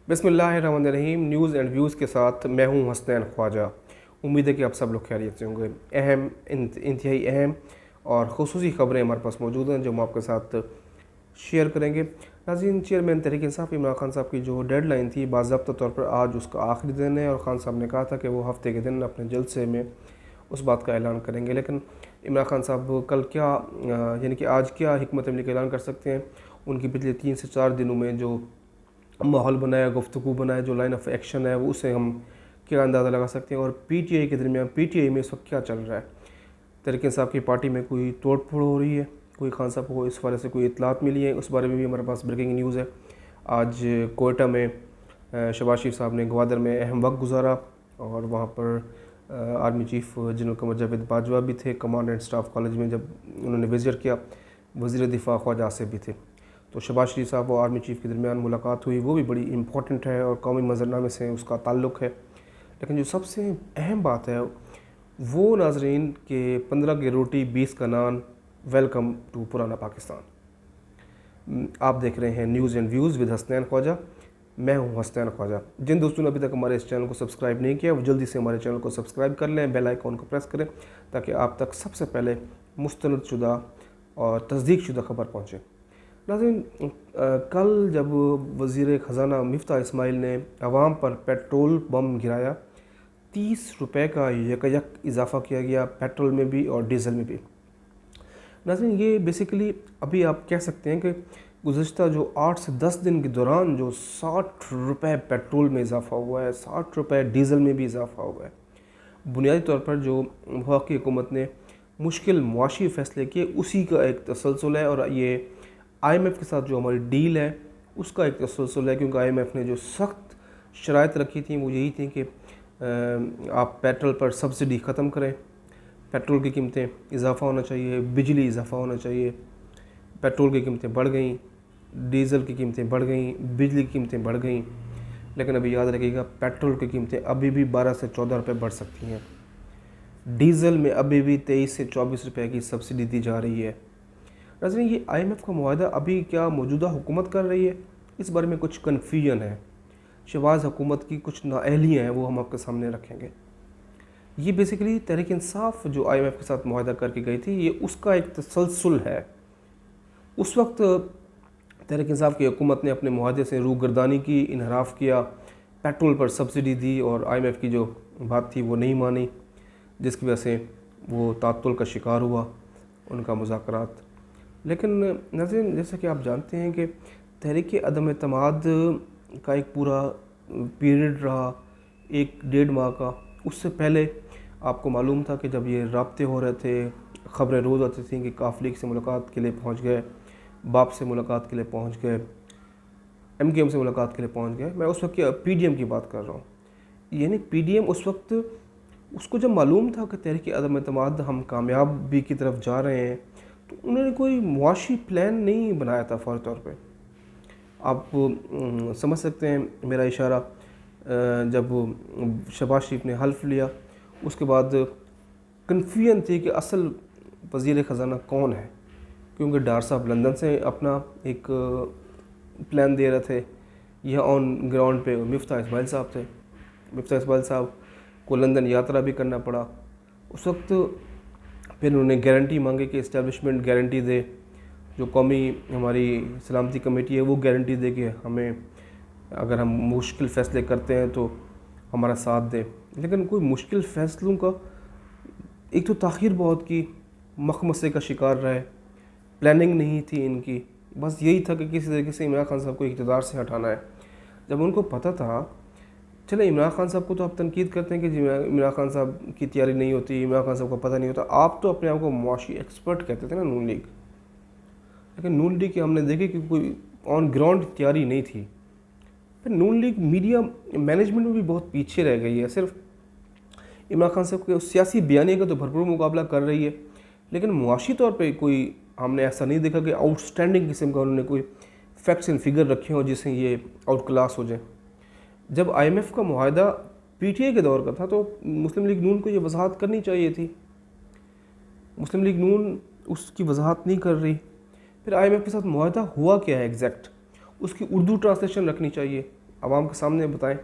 बिस्मिल्लाहिर्रहमानिर्रहीम। News and views के साथ मैं हूं हसनैन ख्वाजा। उम्मीद है कि आप सब लोग खैरियत से होंगे। इंतहाई अहम और ख़ुसूसी ख़बरें हमारे पास मौजूद हैं जो हम आपके साथ शेयर करेंगे। नाज़रीन, चेयरमैन तहरीक इंसाफ इमरान खान साहब की जो डेडलाइन थी, बाज़ाब्ता तौर पर आज उसका आखिरी दिन है और ख़ान साहब ने कहा था कि वो हफ़्ते के दिन अपने जलसे में उस बात का ऐलान करेंगे। लेकिन इमरान खान साहब कल क्या यानी कि आज क्या हिकमत अमली का ऐलान कर सकते हैं? उनकी पिछले 3 से 4 दिनों में जो माहौल बनाया, गुफ्तगू बनाया, जो लाइन ऑफ एक्शन है, वो उससे हम क्या अंदाज़ा लगा सकते हैं। और पीटीआई के दरमियान पीटीआई में इस वक्त क्या चल रहा है? तहरीक इंसाफ की पार्टी में कोई तोड़ फोड़ हो रही है, कोई खान साहब को इस बारे से कोई इतलात मिली है, उस बारे में भी हमारे पास ब्रेकिंग न्यूज़ है। आज कोयटा में शहबाज शरीफ साहब ने ग्वादर में अहम वक्त गुजारा और वहाँ पर army chief general Qamar Javed Bajwa भी थे। कमांड एंड स्टाफ कॉलेज में जब उन्होंने विजिट किया, वज़ीर दिफा ख्वाजा आसिफ भी थे। तो शहबाज शरीफ साहब और आर्मी चीफ़ के दरमियान मुलाकात हुई, वो भी बड़ी इंपॉर्टेंट है और कौमी मंजरनामे से उसका ताल्लुक़ है। लेकिन जो सबसे अहम बात है वो नाजरीन के 15 की रोटी 20 का नान, वेलकम टू पुराना पाकिस्तान। आप देख रहे हैं news and views with Hasnain Khwaja. मैं हूं हसनैन ख्वाजा। जिन दोस्तों ने अभी तक हमारे इस चैनल को सब्सक्राइब नहीं किया वो जल्दी से हमारे चैनल को सब्सक्राइब कर लें, बेल आइकॉन को प्रेस करें ताकि आप तक सबसे पहले मुस्तनदशुदा और तस्दीक शुदा खबर पहुँचे। नाज़रीन, कल जब वज़ीर ख़जाना मिफ्ता इस्माइल ने आवाम पर पेट्रोल बम गिराया, 30 रुपये का यकयक इजाफ़ा किया गया पेट्रोल में भी और डीज़ल में भी। नाज़रीन, ये बेसिकली अभी आप कह सकते हैं कि गुज़श्ता जो 8 से 10 दिन के दौरान जो 60 रुपये पेट्रोल में इजाफ़ा हुआ है, 60 रुपये डीज़ल में भी इजाफ़ा हुआ है। बुनियादी तौर पर जो वफाकी हुकूमत ने मुश्किल मुआशी फ़ैसले किए उसी का एक तसलसल है और ये IMF के साथ जो हमारी डील है उसका एक तसलसल है। क्योंकि IMF ने जो सख्त शराइत रखी थी वो यही थी कि आप पेट्रोल पर सब्सिडी ख़त्म करें, पेट्रोल की कीमतें इजाफ़ा होना चाहिए, बिजली इजाफ़ा होना चाहिए। पेट्रोल की कीमतें बढ़ गई, डीज़ल की कीमतें बढ़ गई, बिजली की कीमतें बढ़ गई। लेकिन अभी याद रखिएगा, पेट्रोल की कीमतें अभी भी 12 से 14 रुपये बढ़ सकती हैं। डीज़ल में अभी भी 23 से 24 रुपये की सब्सिडी दी जा रही है। नाज़रीन, ये IMF का मुआहदा अभी क्या मौजूदा हुकूमत कर रही है, इस बारे में कुछ कन्फ्यूजन है। शहबाज हुकूमत की कुछ नाअहलियाँ हैं, वो हम आपके सामने रखेंगे। ये बेसिकली तहरीक इंसाफ जो IMF के साथ मुआहदा करके गई थी, ये उसका एक तसलसल है। उस वक्त तहरीक इंसाफ की हुकूमत ने अपने मुआहदे से रूगर्दानी की, इनहराफ किया, पेट्रोल पर सब्सिडी दी और IMF की जो बात थी वो नहीं मानी, जिसकी वजह से वो तातुल का शिकार हुआ उनका मुज़ाकरात। लेकिन नाज़रीन, जैसा कि आप जानते हैं कि तहरीक अदम एतमाद का एक पूरा पीरियड रहा 1-1.5 माह का। उससे पहले आपको मालूम था कि जब ये राब्ते हो रहे थे, ख़बरें रोज़ आती थी कि काफ लीग से मुलाकात के लिए पहुंच गए, बाप से मुलाकात के लिए पहुंच गए, MKM से मुलाकात के लिए पहुंच गए। मैं उस वक्त PDM की बात कर रहा हूँ। यानी PDM उस वक्त उसको जब मालूम था कि तहरीक अदम एतमाद हम कामयाबी की तरफ जा रहे हैं, तो उन्होंने कोई मुआशी प्लान नहीं बनाया था फ़ौरी तौर पे। आप समझ सकते हैं मेरा इशारा। जब शहबाज शरीफ ने हल्फ लिया, उसके बाद कन्फ्यूजन थी कि असल वज़ीर ख़जाना कौन है, क्योंकि डार साहब लंदन से अपना एक प्लान दे रहे थे। यह ऑन ग्राउंड पे मिफ्ता इस्माइल साहब थे। मिफ्ता इस्माइल साहब को लंदन यात्रा भी करना पड़ा। उस वक्त फिर उन्होंने गारंटी मांगी कि इस्टेब्लिशमेंट गारंटी दे, जो कौमी हमारी सलामती कमेटी है वो गारंटी दे कि हमें अगर हम मुश्किल फ़ैसले करते हैं तो हमारा साथ दे। लेकिन कोई मुश्किल फ़ैसलों का एक तो ताख़ीर बहुत की, मखमसे का शिकार रहे, प्लानिंग नहीं थी इनकी। बस यही था कि किसी तरीके से इमरान खान साहब को इक़्तिदार से हटाना है। जब उनको पता था, चले इमरान खान साहब को तो आप तनकीद करते हैं कि इमरान खान साहब की तैयारी नहीं होती, इमरान खान साहब को पता नहीं होता। आप तो अपने आप को मुआशी एक्सपर्ट कहते थे ना, नून लीग। लेकिन नून लीग की हमने देखी कि कोई ऑन ग्राउंड तैयारी नहीं थी। फिर नून लीग मीडिया मैनेजमेंट में भी बहुत पीछे रह गई है। सिर्फ इमरान खान साहब के सियासी बयानी का तो भरपूर मुकाबला कर रही है, लेकिन मुआशी तौर पर कोई हमने ऐसा नहीं देखा कि आउटस्टैंडिंग किस्म का उन्होंने कोई फैक्ट्स एंड फिगर रखे हों जिससे ये आउट क्लास हो जाए। जब IMF का मुआहदा PTI के दौर का था तो मुस्लिम लीग नून को ये वजाहत करनी चाहिए थी। मुस्लिम लीग नून उसकी वजाहत नहीं कर रही। फिर IMF के साथ मुआहदा हुआ क्या है एग्जैक्ट, उसकी उर्दू ट्रांसलेशन रखनी चाहिए। عوام کے سامنے بتائیں.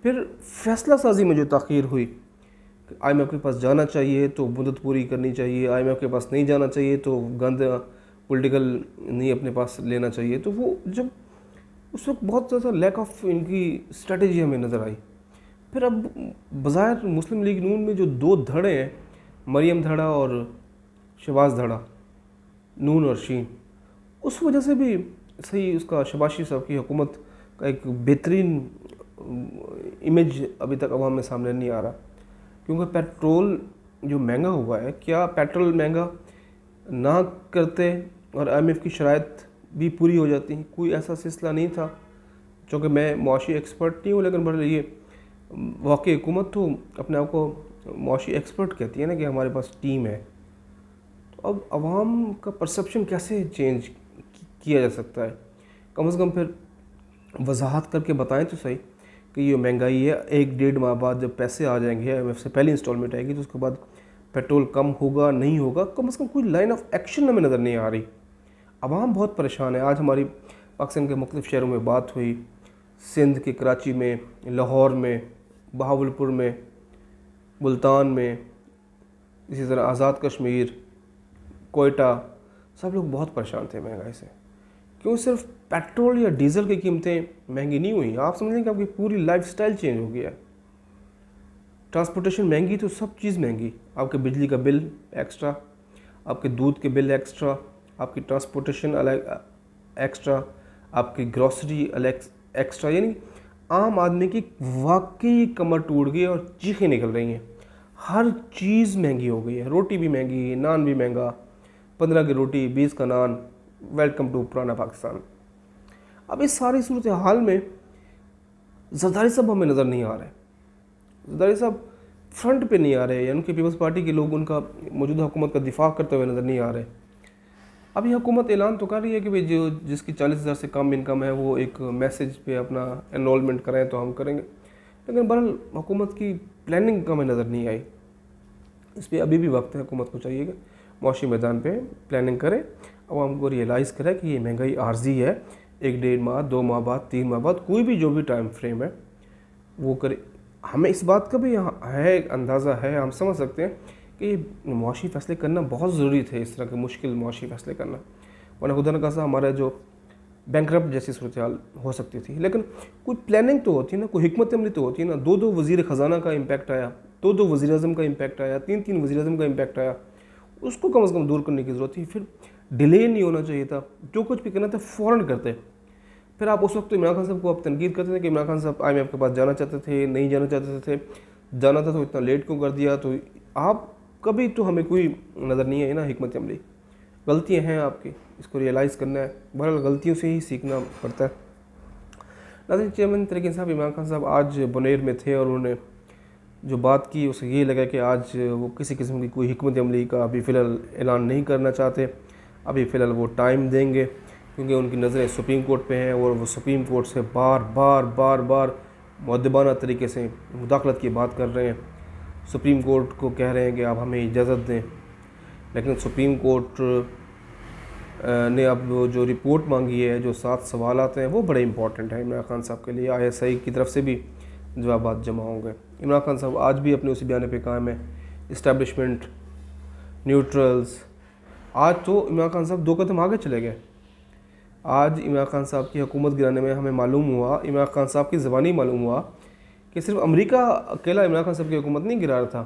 پھر فیصلہ سازی میں جو تاخیر ہوئی, آئی ایم ایف کے پاس جانا چاہیے تو مدت پوری کرنی چاہیے, آئی ایم ایف کے پاس نہیں جانا چاہیے تو گند پولیٹیکل نہیں اپنے پاس لینا چاہیے, تو وہ جب اس وقت بہت زیادہ لیک آف ان کی اسٹریٹجی ہمیں نظر آئی. پھر اب بظاہر مسلم لیگ نون میں جو دو دھڑے ہیں, مریم دھڑا اور شہباز دھڑا, نون اور شین, اس وجہ سے بھی صحیح اس کا شہباز شریف صاحب کی حکومت کا ایک بہترین امیج ابھی تک عوام میں سامنے نہیں آ رہا. کیونکہ پیٹرول جو مہنگا ہوا ہے, کیا پیٹرول مہنگا نہ کرتے اور آئی ایم ایف کی شرائط بھی پوری ہو جاتی, کوئی ایسا سلسلہ نہیں تھا. چونکہ میں معاشی ایکسپرٹ نہیں ہوں, لیکن بڑھ یہ واقعی حکومت تو اپنے آپ کو معاشی ایکسپرٹ کہتی ہے نا کہ ہمارے پاس ٹیم ہے. تو اب عوام کا پرسیپشن کیسے چینج کیا جا سکتا ہے؟ کم از کم پھر وضاحت کر کے بتائیں تو صحیح کہ یہ مہنگائی ہے, 1-1.5 ماہ بعد جب پیسے آ جائیں گے, آئی ایم ایف سے پہلی انسٹالمنٹ آئے گی, تو اس کے بعد پیٹرول کم ہوگا نہیں ہوگا, کم از کم کوئی لائن آف ایکشن ہمیں نظر نہیں آ رہی. عوام بہت پریشان ہے. آج ہماری پاکستان کے مختلف شہروں میں بات ہوئی, سندھ کے کراچی میں, لاہور میں, بہاولپور میں, ملتان میں, اسی طرح آزاد کشمیر, کوئٹہ, سب لوگ بہت پریشان تھے مہنگائی سے. کیوں صرف پیٹرول یا ڈیزل کی قیمتیں مہنگی نہیں ہوئیں, آپ سمجھ لیں کہ آپ کی پوری لائف سٹائل چینج ہو گیا ہے. ٹرانسپورٹیشن مہنگی تو سب چیز مہنگی, آپ کے بجلی کا بل ایکسٹرا, آپ کے دودھ کے بل ایکسٹرا, آپ کی ٹرانسپورٹیشن ایکسٹرا, آپ کی گروسری ایکسٹرا. یعنی عام آدمی کی واقعی کمر ٹوٹ گئی اور چیخیں نکل رہی ہیں. ہر چیز مہنگی ہو گئی ہے, روٹی بھی مہنگی, نان بھی مہنگا, 15 کی روٹی 20 کا نان. ویلکم ٹو پرانا پاکستان. اب اس ساری صورتحال میں زرداری صاحب ہمیں نظر نہیں آ رہے. زرداری صاحب فرنٹ پہ نہیں آ رہے, یا ان کی پیپلز پارٹی کے لوگ ان کا موجودہ حکومت کا دفاع کرتے ہوئے نظر نہیں آ رہے. ابھی حکومت اعلان تو کر رہی ہے کہ جس کی 40,000 سے کم انکم ہے وہ ایک میسیج پہ اپنا انرولمنٹ کریں تو ہم کریں گے, لیکن بہرحال حکومت کی پلاننگ کا ہمیں نظر نہیں آئی. اس پہ ابھی بھی وقت ہے, حکومت کو چاہیے کہ معاشی میدان پہ پلاننگ کرے, عوام کو ریئلائز کرے کہ یہ مہنگائی عارضی ہے, 1-1.5 ماہ 2 ماہ بعد 3 ماہ بعد کوئی بھی جو بھی ٹائم فریم ہے وہ کرے. ہمیں اس بات کا بھی ہے اندازہ ہے, ہم سمجھ سکتے ہیں کہ یہ معاشی فیصلے کرنا بہت ضروری تھے, اس طرح کے مشکل معاشی فیصلے کرنا, ورنہ خدا نہ خواستہ ہمارا جو بینکرپٹ جیسی صورتحال ہو سکتی تھی. لیکن کوئی پلاننگ تو ہوتی ہے نا, کوئی حکمت عملی تو ہوتی ہے نا. 2 وزیر خزانہ کا امپیکٹ آیا, 2 وزیر اعظم کا امپیکٹ آیا, 3 وزیر اعظم کا امپیکٹ آیا, اس کو کم از کم دور کرنے کی ضرورت تھی. پھر ڈیلے نہیں ہونا چاہیے تھا, جو کچھ بھی کرنا تھا فوراً کرتے. پھر آپ اس وقت عمران خان صاحب کو آپ تنقید کرتے تھے کہ عمران خان صاحب آئی ایم ایف کے پاس جانا چاہتے تھے, نہیں جانا چاہتے تھے, جانا تھا تو اتنا لیٹ کیوں کر دیا. تو آپ کبھی تو ہمیں کوئی نظر نہیں ہے نا حکمت عملی. غلطیاں ہیں آپ کی, اس کو ریئلائز کرنا ہے, بہرحال غلطیوں سے ہی سیکھنا پڑتا ہے. ناظرین, چیئرمین طریق انصاف عمران خان صاحب آج بنیر میں تھے, اور انہوں نے جو بات کی اسے یہ لگا کہ آج وہ کسی قسم کی کوئی حکمت عملی کا ابھی فی الحال اعلان نہیں کرنا چاہتے, ابھی فی الحال وہ ٹائم دیں گے, کیونکہ ان کی نظریں سپریم کورٹ پہ ہیں, اور وہ سپریم کورٹ سے بار مؤدبانہ طریقے سے مداخلت کی بات کر رہے ہیں. سپریم کورٹ کو کہہ رہے ہیں کہ آپ ہمیں اجازت دیں, لیکن سپریم کورٹ نے اب جو رپورٹ مانگی ہے, جو 7 سوالات ہیں, وہ بڑے امپورٹنٹ ہیں عمران خان صاحب کے لیے. ISI کی طرف سے بھی جوابات جمع ہوں گے. عمران خان صاحب آج بھی اپنے اسی بیانے پہ قائم ہیں, اسٹیبلشمنٹ, نیوٹرلز. آج تو عمران خان صاحب 2 قدم آگے چلے گئے. آج عمران خان صاحب کی حکومت گرانے میں ہمیں معلوم ہوا, عمران خان صاحب کی زبانی معلوم ہوا کہ صرف امریکہ اکیلا عمران خان صاحب کی حکومت نہیں گرا رہا تھا,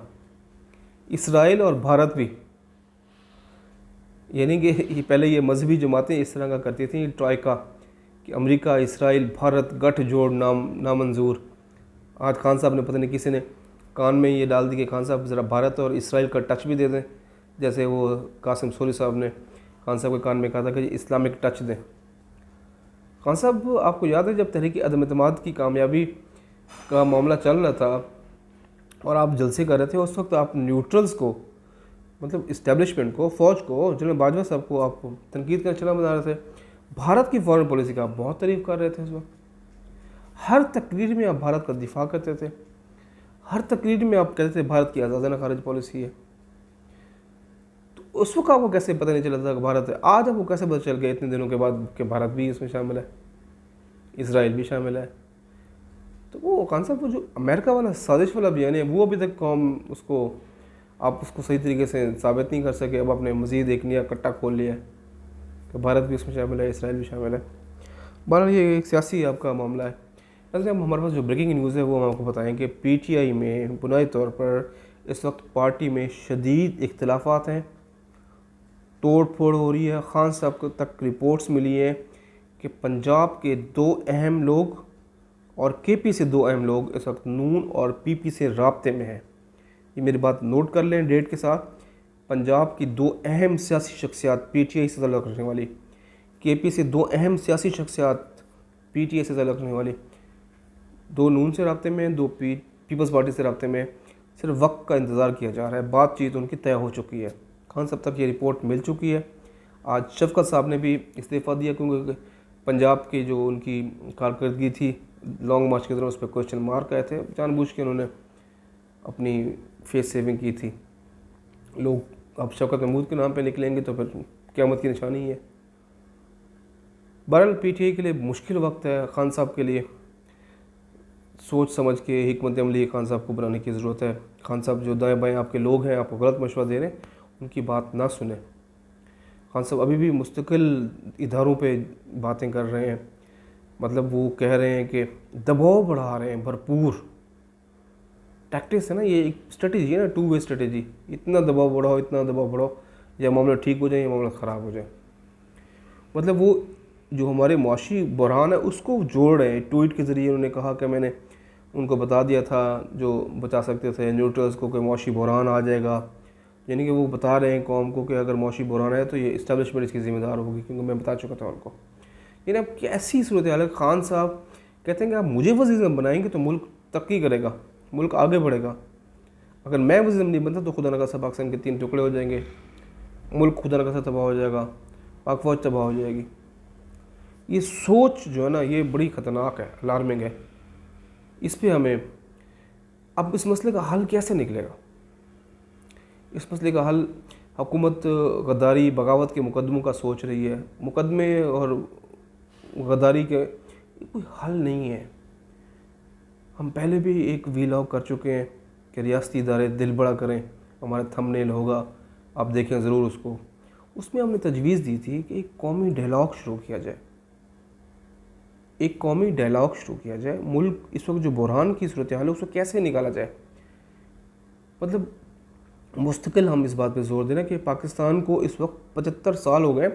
اسرائیل اور بھارت بھی. یعنی کہ پہلے یہ مذہبی جماعتیں اس طرح کا کرتی تھیں ٹرائیکا, کہ امریکہ, اسرائیل, بھارت گٹھ جوڑ نامنظور. آج خان صاحب نے پتہ نہیں کسی نے کان میں یہ ڈال دی کہ خان صاحب ذرا بھارت اور اسرائیل کا ٹچ بھی دے دیں, جیسے وہ قاسم سوری صاحب نے خان صاحب کے کان میں کہا تھا کہ اسلامک ٹچ دیں. خان صاحب, آپ کو یاد ہے جب تحریک عدم اعتماد کی کامیابی کا معاملہ چل رہا تھا اور آپ جلسے کر رہے تھے, اس وقت آپ نیوٹرلز کو, مطلب اسٹیبلشمنٹ کو, فوج کو, جنرل باجوہ صاحب کو آپ تنقید کرنا چلا بتا رہے تھے. بھارت کی فارن پالیسی کا آپ بہت تعریف کر رہے تھے. اس وقت ہر تقریر میں آپ بھارت کا دفاع کرتے تھے, ہر تقریر میں آپ کہتے تھے بھارت کی آزادانہ خارج پالیسی ہے. تو اس وقت آپ کو کیسے پتہ نہیں چلا تھا کہ بھارت ہے؟ آج آپ کو کیسے پتہ چل گیا اتنے دنوں کے بعد کہ بھارت بھی اس میں شامل ہے؟ इसराइल भी शामिल है। तो वो खान साहब, वो जो अमेरिका वाला साजिश वाला बयान है, वो अभी तक कौम उसको, आप उसको सही तरीके से साबित नहीं कर सके। अब आपने मज़ीद एक नया कट्टा खोल लिया है कि भारत भी उसमें शामिल है, इसराइल भी शामिल है। बहरहाल ये एक सियासी आपका मामला है। वैसे अब हमारे पास जो ब्रेकिंग न्यूज़ है वो हम आपको बताएं कि पीटीआई में बुनियादी तौर पर इस वक्त पार्टी में शदीद इख्तिलाफात हैं, तोड़ फोड़ हो रही है। खान साहब को तक रिपोर्ट्स मिली हैं कि पंजाब के 2 अहम लोग और केपी से 2 अहम लोग इस वक्त नून और पीपी से राब्ते में हैं। ये मेरी बात नोट कर लें डेट के साथ। पंजाब की 2 अहम सियासी शख्सियात पीटीआई से ताल्लुक़ रखने वाली, केपी से 2 अहम सियासी शख्सियात पीटीआई से ताल्लुक़ रखने वाली, 2 नून से राब्ते में, 2 पीपल्स पार्टी से राब्ते में। सिर्फ वक्त का इंतज़ार किया जा रहा है, बातचीत उनकी तय हो चुकी है। खान साहब तक ये रिपोर्ट मिल चुकी है। आज शफकत साहब ने भी इस्तीफ़ा दिया क्योंकि पंजाब की जो उनकी कारकर्दगी थी लॉन्ग मार्च के दौरान उस पर क्वेश्चन मार्क आए थे। जानबूझ के उन्होंने अपनी फेस सेविंग की थी। लोग अब शफकत महमूद के नाम पे निकलेंगे तो फिर क़यामत की निशानी है। बहरहाल पीटीआई के लिए मुश्किल वक्त है, खान साहब के लिए सोच समझ के हिकमत अमली खान साहब को बनाने की ज़रूरत है। खान साहब जो दाएं बाएं आपके लोग हैं, आपको गलत मशवरा दे रहे हैं, उनकी बात ना सुने। खान साहब अभी भी मुस्तकिल इदारों पे बातें कर रहे हैं, मतलब वो कह रहे हैं कि दबाव बढ़ा रहे हैं भरपूर। टैक्टिक्स है ना, ये एक स्ट्रेटेजी है ना, 2 वे स्ट्रेटेजी। इतना दबाव बढ़ाओ, इतना दबाव बढ़ाओ, या मामला ठीक हो जाए या मामला ख़राब हो जाए। मतलब वो जो हमारे मुआशी बहरान है उसको जोड़ रहे हैं। ट्वीट के ज़रिए उन्होंने कहा कि मैंने उनको बता दिया था जो बता सकते थे न्यूट्रल्स को कि मुआशी बहरान आ जाएगा। यानी कि वो बता रहे हैं कौम को कि अगर मुआशी बहरान है तो ये इस्टेब्लिशमेंट इसकी ज़िम्मेदार होगी, क्योंकि मैं बता चुका था उनको। यानी अब कैसी सूरत हाल है। खान साहब कहते हैं कि आप मुझे वज़ीर-ए-आज़म बनाएंगे तो मुल्क तरक्की करेगा, मुल्क आगे बढ़ेगा। अगर मैं वज़ीर-ए-आज़म नहीं बनता तो खुदा न खास्ता पाकिस्तान के 3 टुकड़े हो जाएंगे, मुल्क खुदा न खास्ता तबाह हो जाएगा, पाक फ़ौज तबाह हो जाएगी। ये सोच जो है ना, ये बड़ी ख़तरनाक है, अलार्मिंग है। इस पे हमें अब इस मसले का हल कैसे निकलेगा? इस मसले का हल हुकूमत गद्दारी बगावत के मुकदमों का सोच रही है। मुकदमे और गद्दारी के कोई हल नहीं है। हम पहले भी एक वीलॉग कर चुके हैं कि रियासती इदारे दिल बड़ा करें, हमारा थंबनेल होगा, आप देखें ज़रूर उसको। उसमें हमने तजवीज़ दी थी कि एक कौमी डायलॉग शुरू किया जाए, एक कौमी डायलॉग शुरू किया जाए। मुल्क इस वक्त जो बहरान की सूरत हाल है उसको कैसे निकाला जाए। मतलब मुस्तकिल हम इस बात पे ज़ोर दे रहे हैं कि पाकिस्तान को इस वक्त 75 साल हो गए,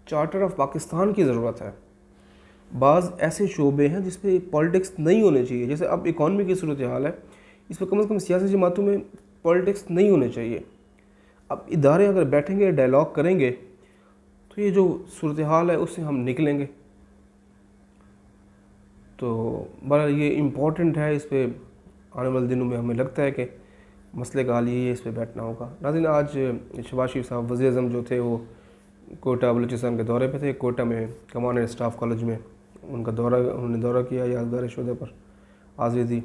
चार्टर ऑफ पाकिस्तान की ज़रूरत है। बाज़ ऐसे शोबे हैं जिस पे पॉलिटिक्स नहीं होने चाहिए, जैसे अब इकॉनमी की सूरत हाल है, इस पर कम से कम सियासी जमातों में पॉलिटिक्स नहीं होने चाहिए। अब इदारे अगर बैठेंगे डायलॉग करेंगे तो ये जो सूरत हाल है उससे हम निकलेंगे। तो बहरहाल ये इम्पोर्टेंट है, इस पे आने वाले दिनों में हमें लगता है कि मसले का हल यही है, इस पे बैठना होगा। नाज़रीन, आज शहबाज शरीफ साहब वज़ीर-ए-आज़म जो थे वो कोटा बलूचिस्तान के दौरे पे थे। कोटा में कमांडेंट स्टाफ कॉलेज में उन्होंने दौरा किया, यादगार शोधे पर हाज़िरी दी।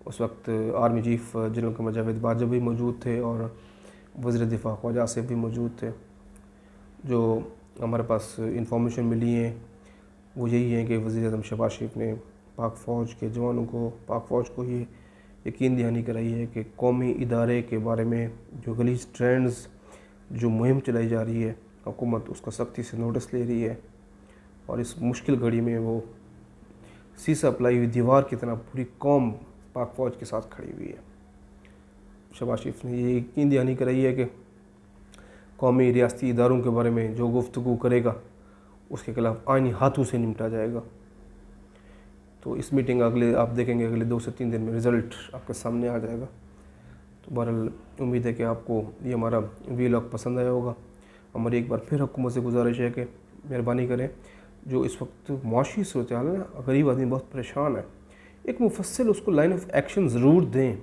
उस वक्त army chief general Qamar Javed Bajwa भी मौजूद थे और वज़ीर दिफा ख्वाजा आसिफ भी मौजूद थे। जो हमारे पास इंफॉर्मेशन मिली है वो यही है कि वज़ीर-ए-आज़म शहबाज शरीफ ने पाक फ़ौज के जवानों को, पाक फ़ौज को ये यकीन दहानी कराई है कि कौमी इदारे के बारे में जो गलीज़ ट्रेंड्स, जो मुहिम चलाई जा रही है, हुकूमत उसका सख्ती से नोटिस ले रही है और इस मुश्किल घड़ी में वो सीसा पलाई हुई दीवार की तरह पूरी कौम पाक फ़ौज के साथ खड़ी हुई है। शहबाज शरीफ ने ये यकीन दहानी कराई है कि कौमी रियासती इदारों के बारे में जो गुफ्तगू करेगा उसके खिलाफ आईनी हाथों से निपटा जाएगा। तो इस मीटिंग अगले आप देखेंगे अगले 2 से 3 दिन में रिज़ल्ट आपके सामने आ जाएगा। तो बहरहाल उम्मीद है कि आपको ये हमारा वीलॉग पसंद आया होगा। हमारी एक बार फिर हुकूमत से गुजारिश है कि मेहरबानी करें, जो इस वक्त मुआशी सूरत हाल है ना, गरीब आदमी बहुत परेशान है, एक मुफस्सिल उसको लाइन ऑफ एक्शन ज़रूर दें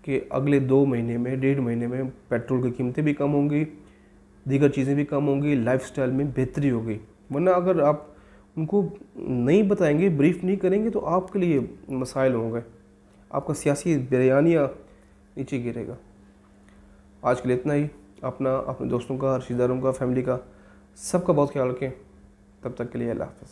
कि अगले 2 महीने में, 1.5 महीने में पेट्रोल की कीमतें भी कम होंगी, दीगर चीज़ें भी कम होंगी, लाइफस्टाइल में बेहतरी होगी। वरना अगर आप उनको नहीं बताएंगे, ब्रीफ नहीं करेंगे तो आपके लिए मसाइल होंगे, आपका सियासी बिरयानिया नीचे गिरेगा। आज के लिए इतना ही। अपना, अपने दोस्तों का, रिश्तेदारों का, फैमिली का, सबका बहुत ख्याल रखें। तब तक के लिए अल्लाह हाफ़िज़।